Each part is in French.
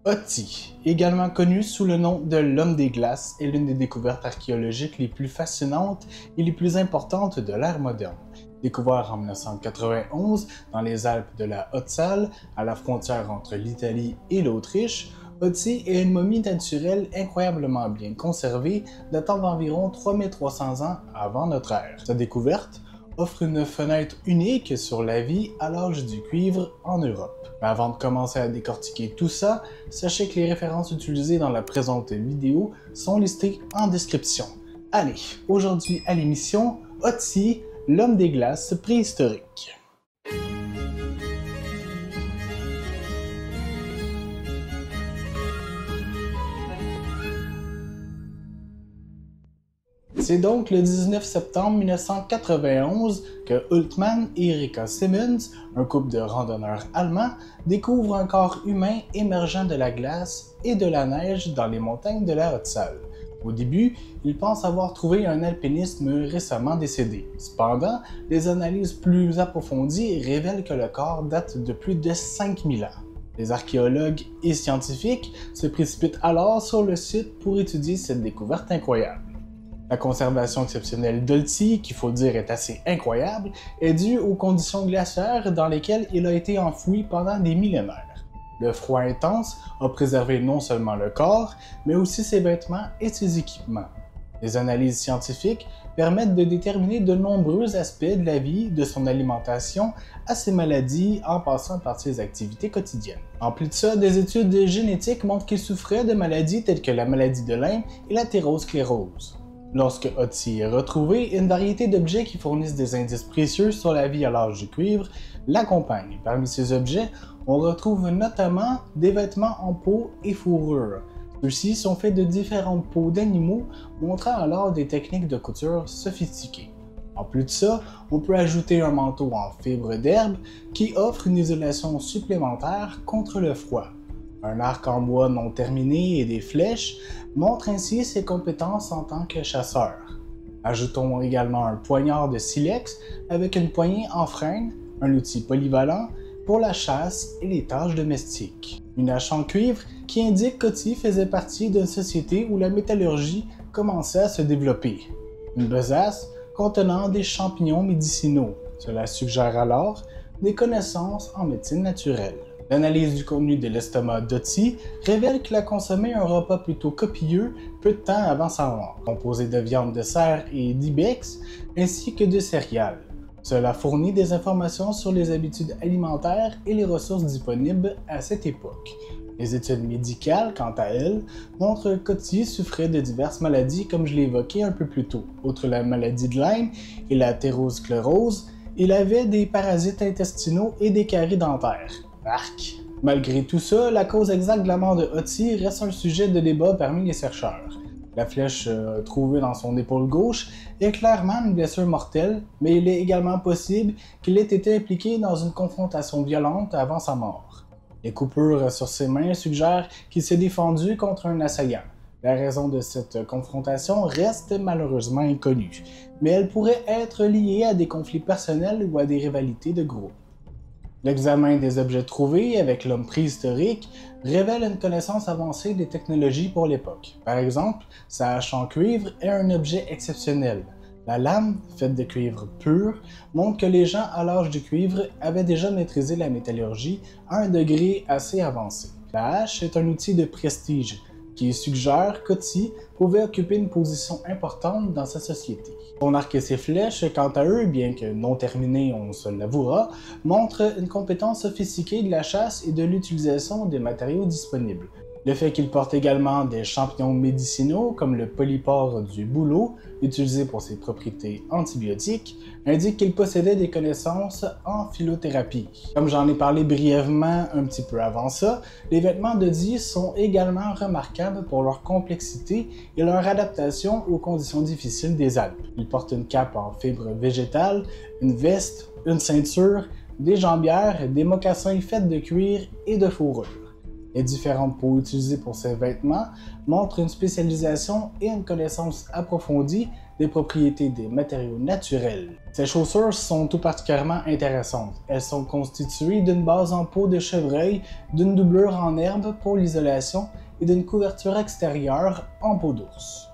Oti, également connu sous le nom de l'Homme des glaces, est l'une des découvertes archéologiques les plus fascinantes et les plus importantes de l'ère moderne. Découvert en 1991 dans les Alpes de la Haute-Saale, à la frontière entre l'Italie et l'Autriche, Oti est une momie naturelle incroyablement bien conservée, datant d'environ 3300 ans avant notre ère. Sa découverte offre une fenêtre unique sur la vie à l'âge du cuivre en Europe. Mais avant de commencer à décortiquer tout ça, sachez que les références utilisées dans la présente vidéo sont listées en description. Allez, aujourd'hui à l'émission, Oti, l'homme des glaces préhistorique. C'est donc le 19 septembre 1991 que Hultmann et Erika Simmons, un couple de randonneurs allemands, découvrent un corps humain émergeant de la glace et de la neige dans les montagnes de la Haute-Saale. Au début, ils pensent avoir trouvé un alpiniste récemment décédé. Cependant, les analyses plus approfondies révèlent que le corps date de plus de 5000 ans. Les archéologues et scientifiques se précipitent alors sur le site pour étudier cette découverte incroyable. La conservation exceptionnelle d'Oti, qu'il faut dire est assez incroyable, est due aux conditions glaciaires dans lesquelles il a été enfoui pendant des millénaires. Le froid intense a préservé non seulement le corps, mais aussi ses vêtements et ses équipements. Les analyses scientifiques permettent de déterminer de nombreux aspects de la vie, de son alimentation à ses maladies, en passant par ses activités quotidiennes. En plus de ça, des études génétiques montrent qu'il souffrait de maladies telles que la maladie de Lyme et l'athérosclérose. Lorsque Oti est retrouvé, une variété d'objets qui fournissent des indices précieux sur la vie à l'âge du cuivre l'accompagnent. Parmi ces objets, on retrouve notamment des vêtements en peau et fourrure. Ceux-ci sont faits de différentes peaux d'animaux, montrant alors des techniques de couture sophistiquées. En plus de ça, on peut ajouter un manteau en fibre d'herbe qui offre une isolation supplémentaire contre le froid. Un arc en bois non terminé et des flèches montrent ainsi ses compétences en tant que chasseur. Ajoutons également un poignard de silex avec une poignée en frêne, un outil polyvalent pour la chasse et les tâches domestiques. Une hache en cuivre qui indique qu'Oti faisait partie d'une société où la métallurgie commençait à se développer. Une besace contenant des champignons médicinaux. Cela suggère alors des connaissances en médecine naturelle. L'analyse du contenu de l'estomac d'Oti révèle qu'il a consommé un repas plutôt copieux peu de temps avant sa mort, composé de viande de cerf et d'ibex, ainsi que de céréales. Cela fournit des informations sur les habitudes alimentaires et les ressources disponibles à cette époque. Les études médicales, quant à elles, montrent qu'Oti souffrait de diverses maladies comme je l'ai évoqué un peu plus tôt. Outre la maladie de Lyme et l'athérosclérose, il avait des parasites intestinaux et des caries dentaires. Arc. Malgré tout ça, la cause exacte de la mort de Oti reste un sujet de débat parmi les chercheurs. La flèche trouvée dans son épaule gauche est clairement une blessure mortelle, mais il est également possible qu'il ait été impliqué dans une confrontation violente avant sa mort. Les coupures sur ses mains suggèrent qu'il s'est défendu contre un assaillant. La raison de cette confrontation reste malheureusement inconnue, mais elle pourrait être liée à des conflits personnels ou à des rivalités de groupe. L'examen des objets trouvés avec l'homme préhistorique révèle une connaissance avancée des technologies pour l'époque. Par exemple, sa hache en cuivre est un objet exceptionnel. La lame, faite de cuivre pur, montre que les gens à l'âge du cuivre avaient déjà maîtrisé la métallurgie à un degré assez avancé. La hache est un outil de prestige qui suggère qu'Oti pouvait occuper une position importante dans sa société. Son arc et ses flèches, quant à eux, bien que non terminés, on se l'avouera, montrent une compétence sophistiquée de la chasse et de l'utilisation des matériaux disponibles. Le fait qu'il porte également des champignons médicinaux comme le polypore du bouleau, utilisé pour ses propriétés antibiotiques, indique qu'il possédait des connaissances en phytothérapie. Comme j'en ai parlé brièvement un petit peu avant ça, les vêtements d'Oti sont également remarquables pour leur complexité et leur adaptation aux conditions difficiles des Alpes. Il porte une cape en fibre végétale, une veste, une ceinture, des jambières, des mocassins faits de cuir et de fourrure. Les différentes peaux utilisées pour ces vêtements montrent une spécialisation et une connaissance approfondie des propriétés des matériaux naturels. Ces chaussures sont tout particulièrement intéressantes. Elles sont constituées d'une base en peau de chevreuil, d'une doublure en herbe pour l'isolation et d'une couverture extérieure en peau d'ours.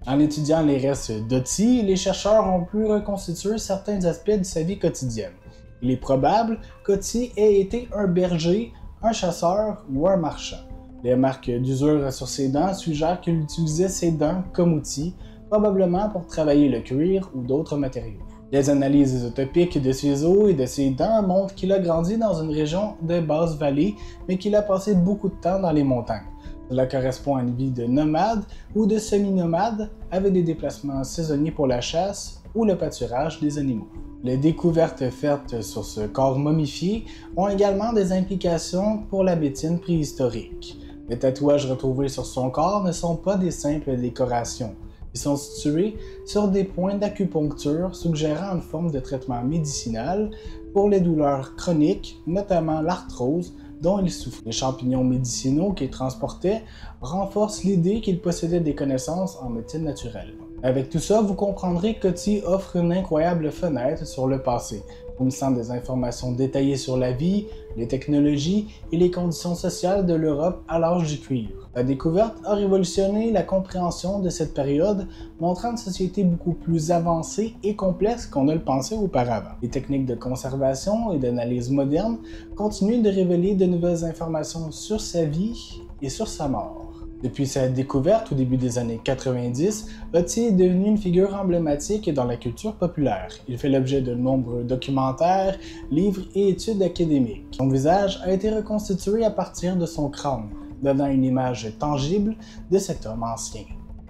En étudiant les restes d'Oti, les chercheurs ont pu reconstituer certains aspects de sa vie quotidienne. Il est probable qu'Oti ait été un berger, un chasseur ou un marchand. Les marques d'usure sur ses dents suggèrent qu'il utilisait ses dents comme outil, probablement pour travailler le cuir ou d'autres matériaux. Les analyses isotopiques de ses os et de ses dents montrent qu'il a grandi dans une région de basse vallée, mais qu'il a passé beaucoup de temps dans les montagnes. Cela correspond à une vie de nomade ou de semi-nomade, avec des déplacements saisonniers pour la chasse ou le pâturage des animaux. Les découvertes faites sur ce corps momifié ont également des implications pour la médecine préhistorique. Les tatouages retrouvés sur son corps ne sont pas des simples décorations. Ils sont situés sur des points d'acupuncture suggérant une forme de traitement médicinal pour les douleurs chroniques, notamment l'arthrose, dont il souffrait. Les champignons médicinaux qu'il transportait renforcent l'idée qu'il possédait des connaissances en médecine naturelle. Avec tout ça, vous comprendrez qu'Oti offre une incroyable fenêtre sur le passé, fournissant des informations détaillées sur la vie, les technologies et les conditions sociales de l'Europe à l'âge du cuivre. La découverte a révolutionné la compréhension de cette période, montrant une société beaucoup plus avancée et complexe qu'on ne le pensait auparavant. Les techniques de conservation et d'analyse modernes continuent de révéler de nouvelles informations sur sa vie et sur sa mort. Depuis sa découverte au début des années 90, Oti est devenu une figure emblématique dans la culture populaire. Il fait l'objet de nombreux documentaires, livres et études académiques. Son visage a été reconstitué à partir de son crâne, donnant une image tangible de cet homme ancien.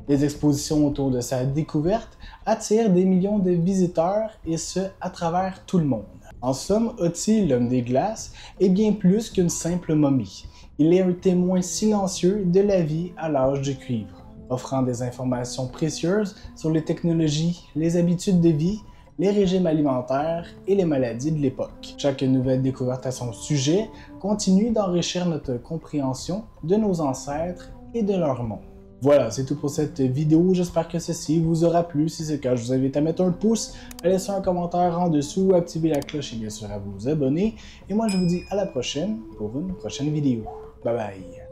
Les expositions autour de sa découverte attirent des millions de visiteurs, et ce, à travers tout le monde. En somme, Oti, l'homme des glaces, est bien plus qu'une simple momie. Il est un témoin silencieux de la vie à l'âge du cuivre, offrant des informations précieuses sur les technologies, les habitudes de vie, les régimes alimentaires et les maladies de l'époque. Chaque nouvelle découverte à son sujet continue d'enrichir notre compréhension de nos ancêtres et de leur monde. Voilà, c'est tout pour cette vidéo. J'espère que ceci vous aura plu. Si c'est le cas, je vous invite à mettre un pouce, à laisser un commentaire en dessous, à activer la cloche et bien sûr à vous abonner. Et moi, je vous dis à la prochaine pour une prochaine vidéo. Bye bye!